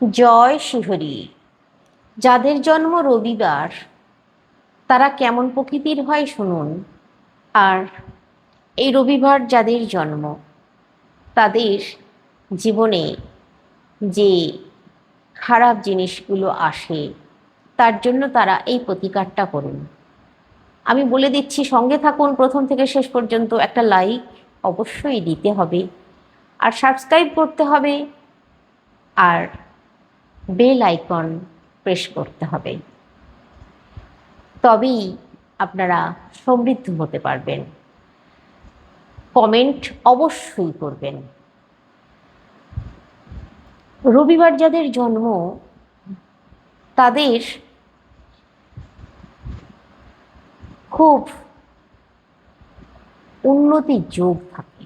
জয় শিহরি। যাদের জন্ম রবিবার তারা কেমন প্রকৃতির হয় শুনুন। আর এই রবিবার যাদের জন্ম তাদের জীবনে যে খারাপ জিনিসগুলো আসে তার জন্য তারা এই প্রতিকারটা করুন। আমি বলে দিচ্ছি, সঙ্গে থাকুন প্রথম থেকে শেষ পর্যন্ত। একটা লাইক অবশ্যই দিতে হবে, আর সাবস্ক্রাইব করতে হবে, আর বেল আইকন প্রেস করতে হবে। তবেই আপনারা সমৃদ্ধ হতে পারবেন। কমেন্ট অবশ্যই করবেন। রবিবার যাদের জন্ম তাদের খুব উন্নতির যোগ থাকে।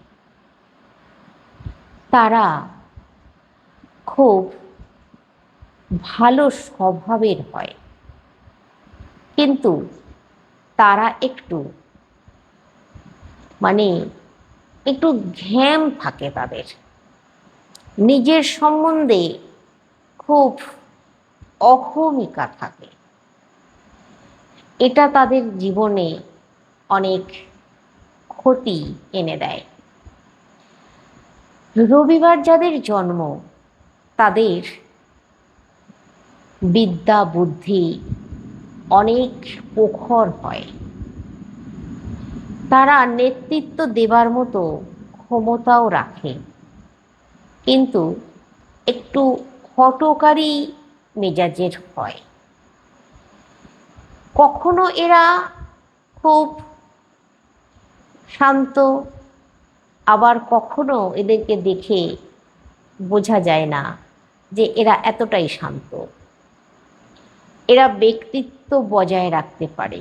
তারা খুব ভালো স্বভাবের হয়, কিন্তু তারা একটু ঘ্যাম থাকে তাদের। নিজের সম্বন্ধে খুব অহমিকা থাকে। এটা তাদের জীবনে অনেক ক্ষতি এনে দেয়। রবিবার যাদের জন্ম তাদের বিদ্যা বুদ্ধি অনেক প্রখর হয়। তারা নেতৃত্ব দেবার মতো ক্ষমতাও রাখে, কিন্তু একটু হঠকারী মেজাজের হয়। কখনো এরা খুব শান্ত, আবার কখনো এদেরকে দেখে বোঝা যায় না যে এরা এতটাই শান্ত। এরা ব্যক্তিত্ব বজায় রাখতে পারে।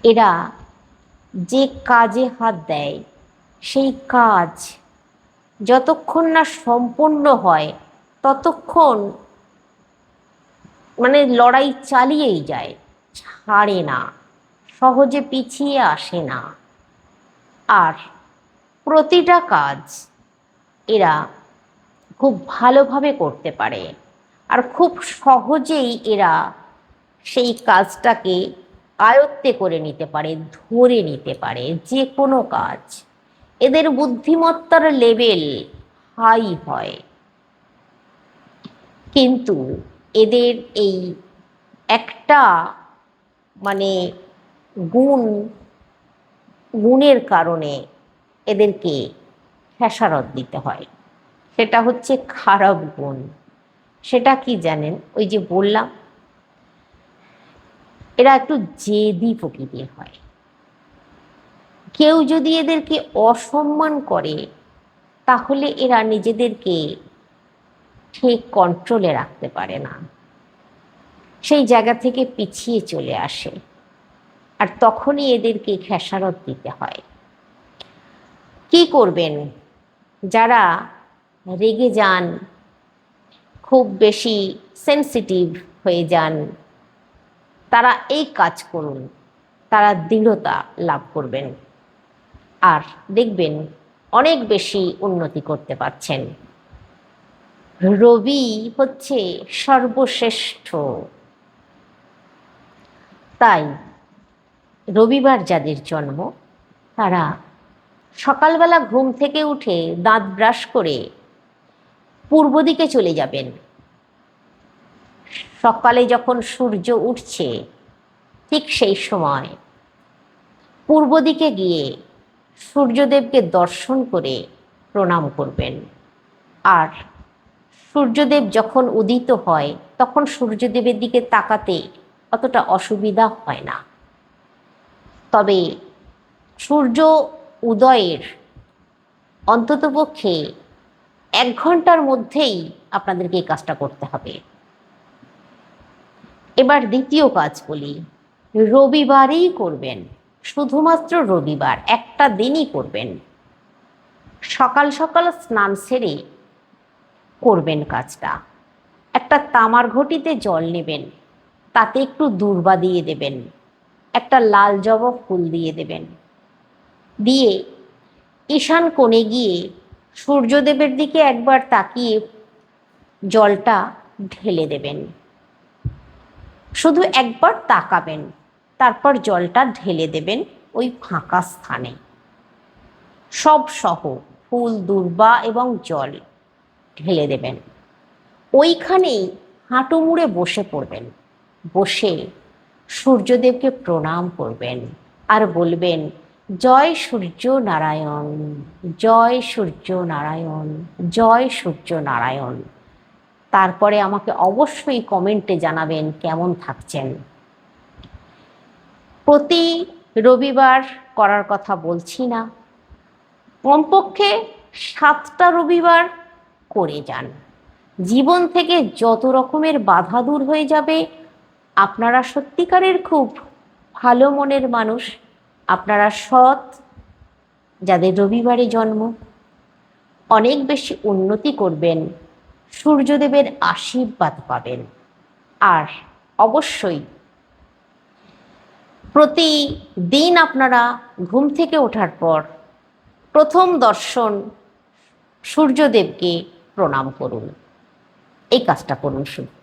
এরা যে কাজে হাত দেয় সেই কাজ যতক্ষণ না সম্পূর্ণ হয় ততক্ষণ লড়াই চালিয়েই যায়, ছাড়ে না, সহজে পিছিয়ে আসে না। আর প্রতিটা কাজ এরা খুব ভালোভাবে করতে পারে, আর খুব সহজেই এরা সেই কাজটাকে আয়ত্তে করে নিতে পারে, ধরে নিতে পারে। যে কোনো কাজ, এদের বুদ্ধিমত্তার লেভেল হাই হয়। কিন্তু এদের এই একটা মানে গুণ গুণের কারণে এদেরকে খেসারত দিতে হয়। সেটা হচ্ছে খারাপ গুণ। সেটা কি জানেন? ওই যে বললাম, এরা একটু জেদি প্রকৃতির হয়। কেউ যদি এদেরকে অসম্মান করে তাহলে এরা নিজেদেরকে ঠিক কন্ট্রোলে রাখতে পারে না, সেই জায়গা থেকে পিছিয়ে চলে আসে। আর তখনই এদেরকে খেসারত দিতে হয়। কি করবেন? যারা রেগে যান, খুব বেশি সেনসিটিভ হয়ে যান, তারা এই কাজ করুন, তারা দৃঢ়তা লাভ করবেন, আর দেখবেন অনেক বেশি উন্নতি করতে পারছেন। রবি হচ্ছে সর্বশ্রেষ্ঠ। তাই রবিবার যাদের জন্ম তারা সকালবেলা ঘুম থেকে উঠে দাঁত ব্রাশ করে পূর্ব দিকে চলে যাবেন। সকালে যখন সূর্য উঠছে ঠিক সেই সময় পূর্ব দিকে গিয়ে সূর্যদেবকে দর্শন করে প্রণাম করবেন। আর সূর্যদেব যখন উদিত হয় তখন সূর্যদেবের দিকে তাকাতে অতটা অসুবিধা হয় না। তবে সূর্য উদয়ের অন্ততপক্ষে 1 ঘন্টার মধ্যেই আপনাদেরকে এই কাজটা করতে হবে। এবার দ্বিতীয় কাজ বলি। রবিবারেই করবেন, শুধুমাত্র রবিবার একটা দিনই করবেন। সকাল সকাল স্নান সেরে করবেন কাজটা। একটা তামার ঘটিতে জল নেবেন, তাতে একটু দূর্বা দিয়ে দেবেন, একটা লাল জবা ফুল দিয়ে দেবেন, দিয়ে ঈশান কোণে গিয়ে সূর্যদেবের দিকে একবার তাকিয়ে জলটা ঢেলে দেবেন। শুধু একবার তাকাবেন, তারপর জলটা ঢেলে দেবেন ওই ফাঁকা স্থানে। সব সহ ফুল, দূর্বা এবং জল ঢেলে দেবেন। ওইখানেই হাঁটু মুড়ে বসে পড়বেন। বসে সূর্যদেবকে প্রণাম করবেন আর বলবেন, জয় সূর্য নারায়ণ, জয় সূর্য নারায়ণ, জয় সূর্য নারায়ণ। তারপরে আমাকে অবশ্যই কমেন্টে জানাবেন কেমন থাকছেন। প্রতি রবিবার করার কথা বলছি না, কমপক্ষে 7টা রবিবার করে যান। জীবন থেকে যত রকমের বাধা দূর হয়ে যাবে। আপনারা সত্যিকারের খুব ভালো মনের মানুষ, আপনারা সৎ, যাদের রবিবারে জন্ম, অনেক বেশি উন্নতি করবেন, সূর্যদেবের আশীর্বাদ পাবেন। আর অবশ্যই প্রতিদিন আপনারা ঘুম থেকে ওঠার পর প্রথম দর্শন সূর্যদেবকে প্রণাম করুন। এই কাজটা করুন শুধু।